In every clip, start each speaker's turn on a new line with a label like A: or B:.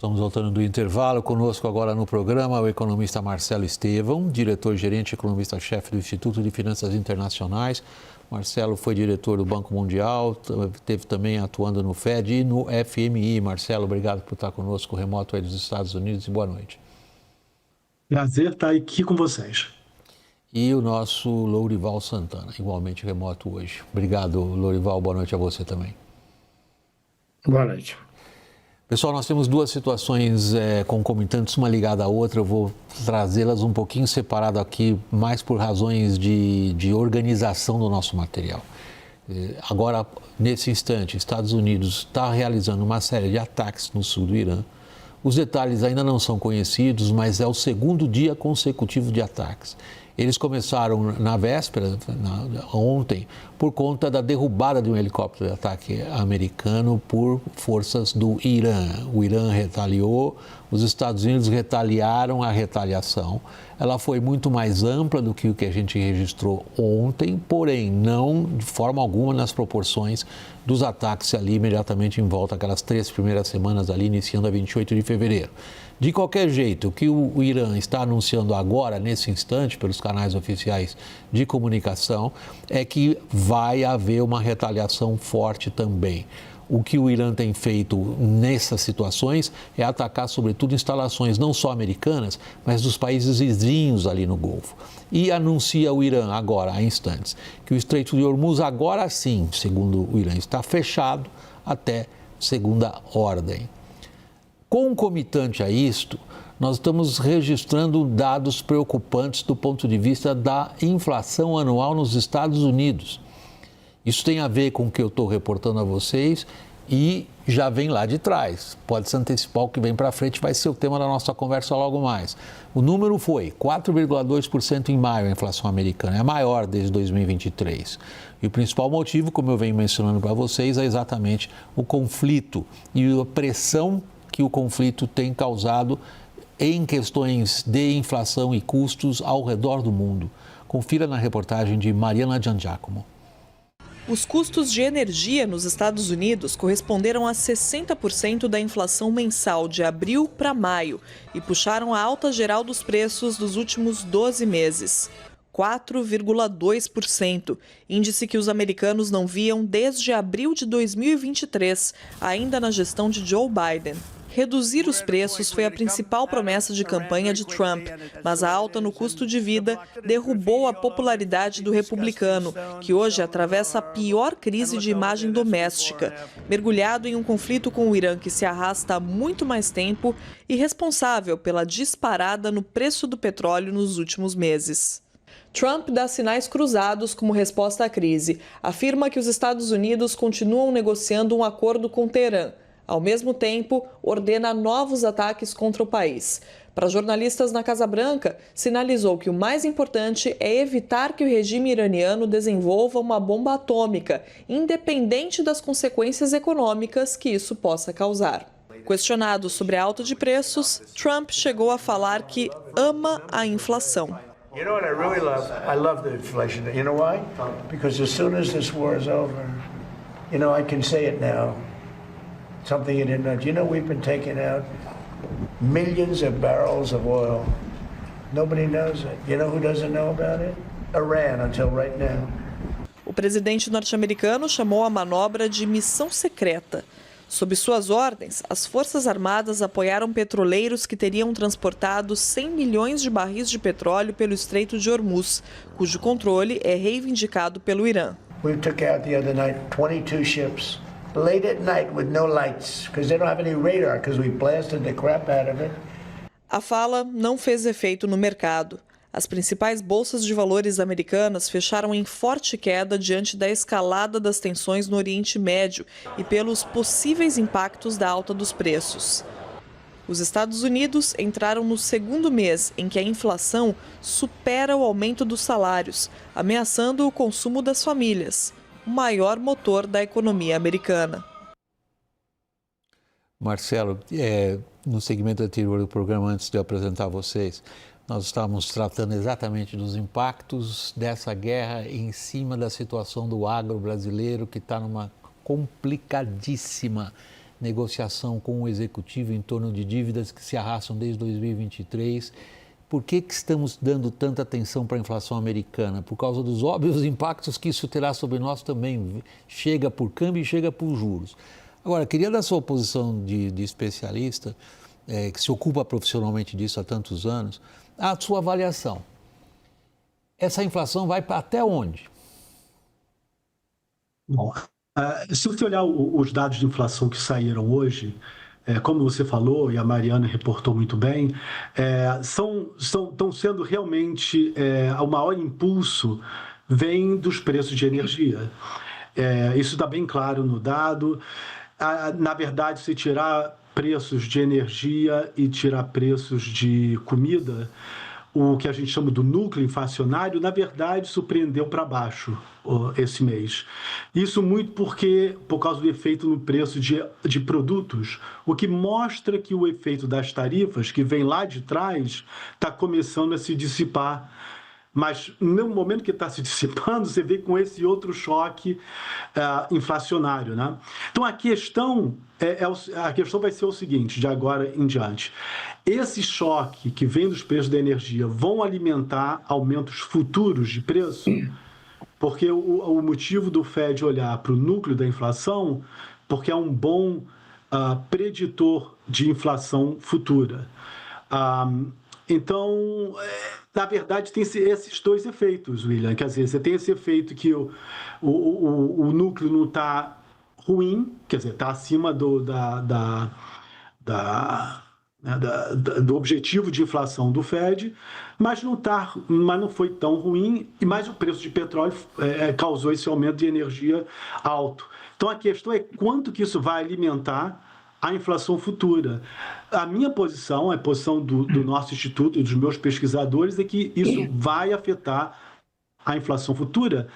A: Estamos voltando do intervalo. Conosco agora no programa o economista Marcelo Estevão, diretor-gerente e economista-chefe do Instituto de Finanças Internacionais. Marcelo foi diretor do Banco Mundial, esteve também atuando no FED e no FMI. Marcelo, obrigado por estar conosco, remoto aí dos Estados Unidos, e boa noite.
B: Prazer estar aqui com vocês.
A: E o nosso Lourival Santana, igualmente remoto hoje. Obrigado, Lourival, boa noite a você também.
B: Boa noite.
A: Pessoal, nós temos duas situações concomitantes, uma ligada à outra. Eu vou trazê-las um pouquinho separado aqui, mais por razões de organização do nosso material. Agora, nesse instante, Estados Unidos está realizando uma série de ataques no sul do Irã. Os detalhes ainda não são conhecidos, mas é o segundo dia consecutivo de ataques. Eles começaram na véspera, ontem, por conta da derrubada de um helicóptero de ataque americano por forças do Irã. O Irã retaliou, os Estados Unidos retaliaram a retaliação. Ela foi muito mais ampla do que o que a gente registrou ontem, porém não de forma alguma nas proporções dos ataques ali imediatamente em volta, aquelas 3 primeiras semanas ali, iniciando a 28 de fevereiro. De qualquer jeito, o que o Irã está anunciando agora, nesse instante, pelos canais oficiais de comunicação, é que vai haver uma retaliação forte também. O que o Irã tem feito nessas situações é atacar, sobretudo, instalações não só americanas, mas dos países vizinhos ali no Golfo. E anuncia o Irã agora, há instantes, que o Estreito de Hormuz agora sim, segundo o Irã, está fechado até segunda ordem. Concomitante a isto, nós estamos registrando dados preocupantes do ponto de vista da inflação anual nos Estados Unidos. Isso tem a ver com o que eu estou reportando a vocês e já vem lá de trás. Pode-se antecipar o que vem para frente, vai ser o tema da nossa conversa logo mais. O número foi 4,2% em maio, a inflação americana, é a maior desde 2023. E o principal motivo, como eu venho mencionando para vocês, é exatamente o conflito e a pressão que o conflito tem causado em questões de inflação e custos ao redor do mundo. Confira na reportagem de Mariana Giangiacomo.
C: Os custos de energia nos Estados Unidos corresponderam a 60% da inflação mensal de abril para maio e puxaram a alta geral dos preços dos últimos 12 meses. 4,2%, índice que os americanos não viam desde abril de 2023, ainda na gestão de Joe Biden. Reduzir os preços foi a principal promessa de campanha de Trump, mas a alta no custo de vida derrubou a popularidade do republicano, que hoje atravessa a pior crise de imagem doméstica, mergulhado em um conflito com o Irã que se arrasta há muito mais tempo e responsável pela disparada no preço do petróleo nos últimos meses. Trump dá sinais cruzados como resposta à crise. Afirma que os Estados Unidos continuam negociando um acordo com Teherã. Ao mesmo tempo, ordena novos ataques contra o país. Para jornalistas na Casa Branca, sinalizou que o mais importante é evitar que o regime iraniano desenvolva uma bomba atômica, independente das consequências econômicas que isso possa causar. Questionado sobre a alta de preços, Trump chegou a falar que ama a inflação.
D: You know what I really love? I love the inflation. You know why? Because as soon as this war is over, you know, I can say it now. Something you didn't know. Do you know we've been taking out millions of barrels of oil? Nobody knows it. You know who doesn't know about it? Iran, until right now.
C: O presidente norte-americano chamou a manobra de missão secreta. Sob suas ordens, as Forças Armadas apoiaram petroleiros que teriam transportado 100 milhões de barris de petróleo pelo Estreito de Hormuz, cujo controle é reivindicado pelo Irã.
D: We took out the other night 22 ships. Late at night with no lights, because they don't have any radar, because we blasted the crap out of it.
C: A fala não fez efeito no mercado. As principais bolsas de valores americanas fecharam em forte queda diante da escalada das tensões no Oriente Médio e pelos possíveis impactos da alta dos preços. Os Estados Unidos entraram no segundo mês em que a inflação supera o aumento dos salários, ameaçando o consumo das famílias, o maior motor da economia americana.
A: Marcelo, no segmento anterior do programa, antes de eu apresentar vocês, nós estávamos tratando exatamente dos impactos dessa guerra em cima da situação do agro brasileiro, que está numa complicadíssima negociação com o executivo em torno de dívidas que se arrastam desde 2023. Por que estamos dando tanta atenção para a inflação americana? Por causa dos óbvios impactos que isso terá sobre nós também. Chega por câmbio e chega por juros. Agora, queria dar sua posição de especialista, que se ocupa profissionalmente disso há tantos anos, a sua avaliação. Essa inflação vai para até onde?
B: Bom, se você olhar os dados de inflação que saíram hoje, como você falou e a Mariana reportou muito bem, estão sendo realmente o maior impulso vem dos preços de energia. Isso está bem claro no dado. Na verdade, se tirar preços de energia e tirar preços de comida, o que a gente chama do núcleo inflacionário, na verdade, surpreendeu para baixo esse mês. Isso muito por causa do efeito no preço de produtos, o que mostra que o efeito das tarifas, que vem lá de trás, está começando a se dissipar. Mas no momento que está se dissipando, você vê com esse outro choque inflacionário, né? Então a questão vai ser o seguinte, de agora em diante. Esse choque que vem dos preços da energia vão alimentar aumentos futuros de preço? Porque o motivo do Fed olhar para o núcleo da inflação, porque é um bom preditor de inflação futura. Então, na verdade, tem esses dois efeitos, William. Quer dizer, você tem esse efeito que o núcleo não está ruim, quer dizer, está acima do objetivo de inflação do Fed, mas não foi tão ruim, mas o preço de petróleo causou esse aumento de energia alto. Então, a questão é quanto que isso vai alimentar a inflação futura. A minha posição, a posição do nosso instituto e dos meus pesquisadores é que isso vai afetar a inflação futura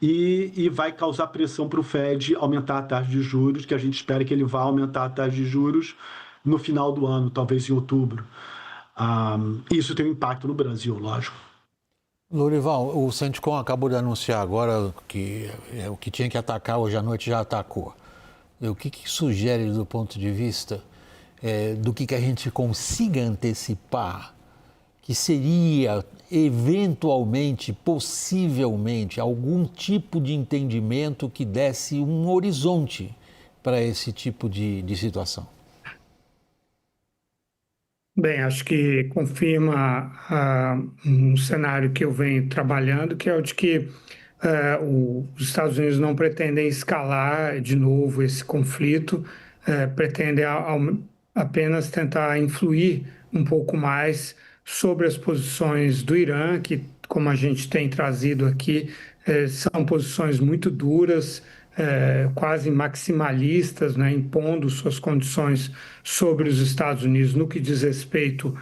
B: e vai causar pressão para o Fed aumentar a taxa de juros, que a gente espera que ele vá aumentar a taxa de juros no final do ano, talvez em outubro. Isso tem um impacto no Brasil, lógico.
A: Lourival, o Centcom acabou de anunciar agora que o que tinha que atacar hoje à noite já atacou. O que sugere do ponto de vista do que a gente consiga antecipar, que seria eventualmente, possivelmente, algum tipo de entendimento que desse um horizonte para esse tipo de situação?
E: Bem, acho que confirma um cenário que eu venho trabalhando, que é o de que os Estados Unidos não pretendem escalar de novo esse conflito, pretendem apenas tentar influir um pouco mais sobre as posições do Irã, que, como a gente tem trazido aqui, são posições muito duras, quase maximalistas, né, impondo suas condições sobre os Estados Unidos no que diz respeito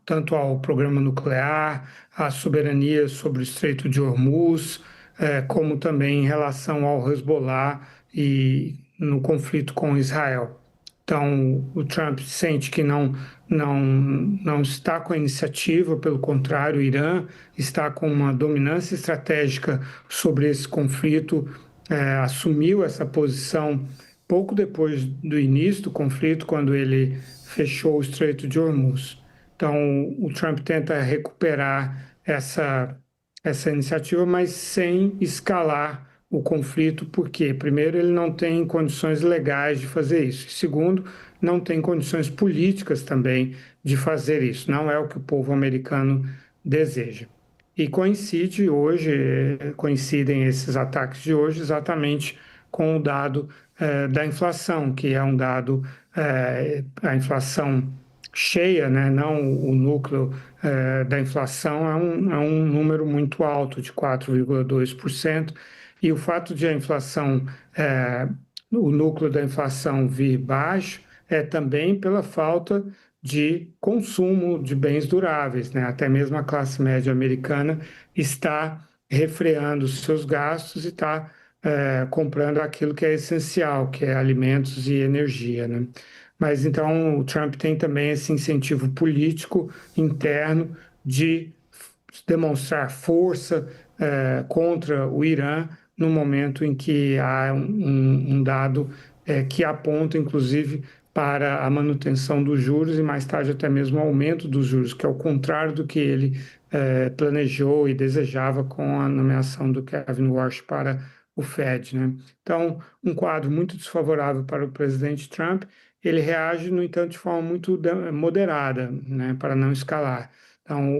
E: tanto ao programa nuclear, à soberania sobre o Estreito de Hormuz, como também em relação ao Hezbollah e no conflito com Israel. Então, o Trump sente que não está com a iniciativa, pelo contrário, o Irã está com uma dominância estratégica sobre esse conflito, assumiu essa posição pouco depois do início do conflito, quando ele fechou o Estreito de Hormuz. Então, o Trump tenta recuperar essa iniciativa, mas sem escalar o conflito, porque, primeiro, ele não tem condições legais de fazer isso. Segundo, não tem condições políticas também de fazer isso. Não é o que o povo americano deseja. E coincidem esses ataques de hoje exatamente com o dado da inflação, que é um dado, a inflação cheia, né? Não o núcleo da inflação, é um número muito alto, de 4,2%, e o fato de a inflação, o núcleo da inflação vir baixo, é também pela falta de consumo de bens duráveis, né? Até mesmo a classe média americana está refreando os seus gastos e está comprando aquilo que é essencial, que é alimentos e energia, né? Mas então o Trump tem também esse incentivo político interno de demonstrar força contra o Irã no momento em que há um dado que apontam, inclusive, para a manutenção dos juros e mais tarde até mesmo o aumento dos juros, que é o contrário do que ele planejou e desejava com a nomeação do Kevin Warsh para o Fed, né? Então, um quadro muito desfavorável para o presidente Trump. Ele reage, no entanto, de forma muito moderada, né, para não escalar. Então,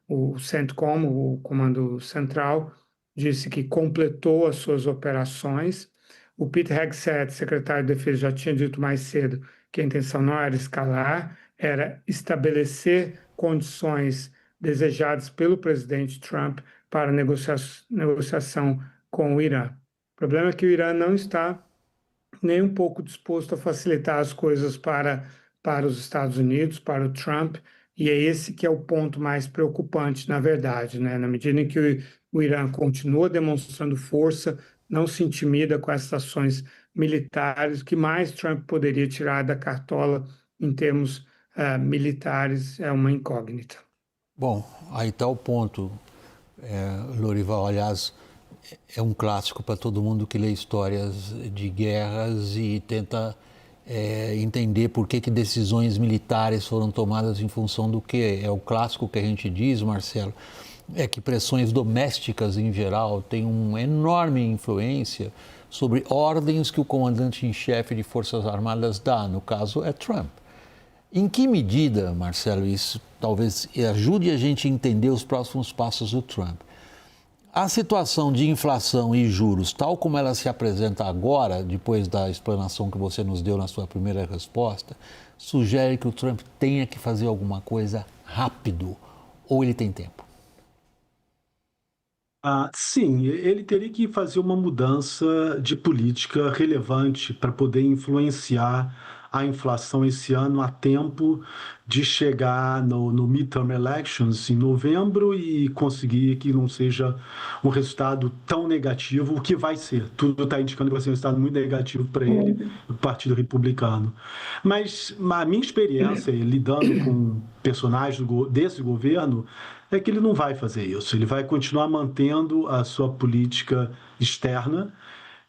E: o CENTCOM, o Comando Central, disse que completou as suas operações. O Pete Hegseth, secretário de Defesa, já tinha dito mais cedo que a intenção não era escalar, era estabelecer condições desejadas pelo presidente Trump para negociação com o Irã. O problema é que o Irã não está nem um pouco disposto a facilitar as coisas para os Estados Unidos, para o Trump, e é esse que é o ponto mais preocupante, na verdade, né? Na medida em que o Irã continua demonstrando força, não se intimida com essas ações militares, o que mais Trump poderia tirar da cartola em termos militares é uma incógnita.
A: Bom, aí está o ponto, Lorival, aliás, é um clássico para todo mundo que lê histórias de guerras e tenta entender por que decisões militares foram tomadas em função do quê. É o clássico que a gente diz, Marcelo, é que pressões domésticas em geral têm uma enorme influência sobre ordens que o comandante-em-chefe de Forças Armadas dá, no caso é Trump. Em que medida, Marcelo, isso talvez ajude a gente a entender os próximos passos do Trump? A situação de inflação e juros, tal como ela se apresenta agora, depois da explanação que você nos deu na sua primeira resposta, sugere que o Trump tenha que fazer alguma coisa rápido, ou ele tem tempo?
B: Sim, ele teria que fazer uma mudança de política relevante para poder influenciar a inflação esse ano a tempo de chegar no midterm elections em novembro e conseguir que não seja um resultado tão negativo, o que vai ser. Tudo está indicando que vai ser um resultado muito negativo para ele, o Partido Republicano. Mas a minha experiência lidando com personagens desse governo é que ele não vai fazer isso. Ele vai continuar mantendo a sua política externa,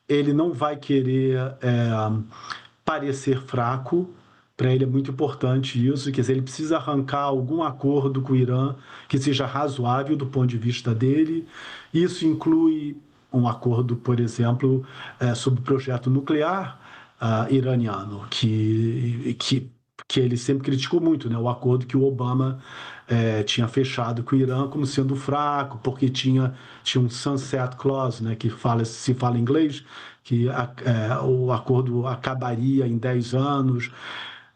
B: ele não vai querer parecer fraco. Para ele é muito importante isso, quer dizer, ele precisa arrancar algum acordo com o Irã que seja razoável do ponto de vista dele. Isso inclui um acordo, por exemplo, sobre o projeto nuclear iraniano, que ele sempre criticou muito, né? O acordo que o Obama tinha fechado com o Irã como sendo fraco, porque tinha um sunset clause, né? Que se fala em inglês, que o acordo acabaria em 10 anos,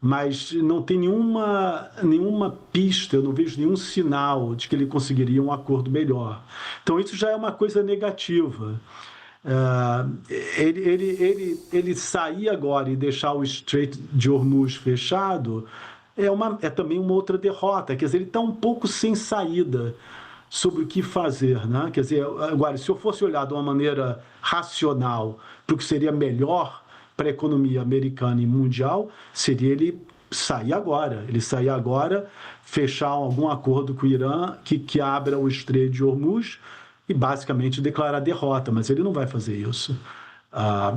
B: mas não tem nenhuma pista, eu não vejo nenhum sinal de que ele conseguiria um acordo melhor. Então isso já é uma coisa negativa. Ele sair agora e deixar o Strait de Hormuz fechado é também uma outra derrota. Quer dizer, ele está um pouco sem saída sobre o que fazer, né? Quer dizer, agora, se eu fosse olhar de uma maneira racional para o que seria melhor para a economia americana e mundial, seria ele sair agora. Ele sair agora, fechar algum acordo com o Irã que abra o Strait de Hormuz e basicamente declarar derrota, mas ele não vai fazer isso.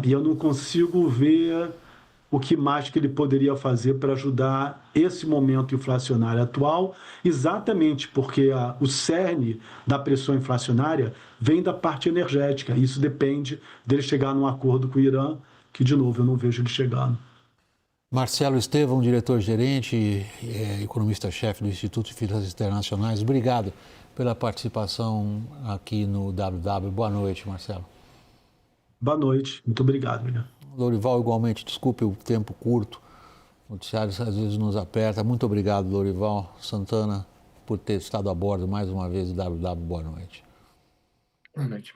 B: E eu não consigo ver o que mais que ele poderia fazer para ajudar esse momento inflacionário atual, exatamente porque o cerne da pressão inflacionária vem da parte energética. Isso depende dele chegar num acordo com o Irã, que, de novo, eu não vejo ele chegando.
A: Marcelo Estevão, diretor-gerente, economista-chefe do Instituto de Finanças Internacionais, obrigado pela participação aqui no WW. Boa noite, Marcelo.
B: Boa noite, muito obrigado, William.
A: Lorival, igualmente, desculpe o tempo curto, o noticiário às vezes nos aperta. Muito obrigado, Lorival Santana, por ter estado a bordo mais uma vez do WW. Boa noite.
E: Boa noite.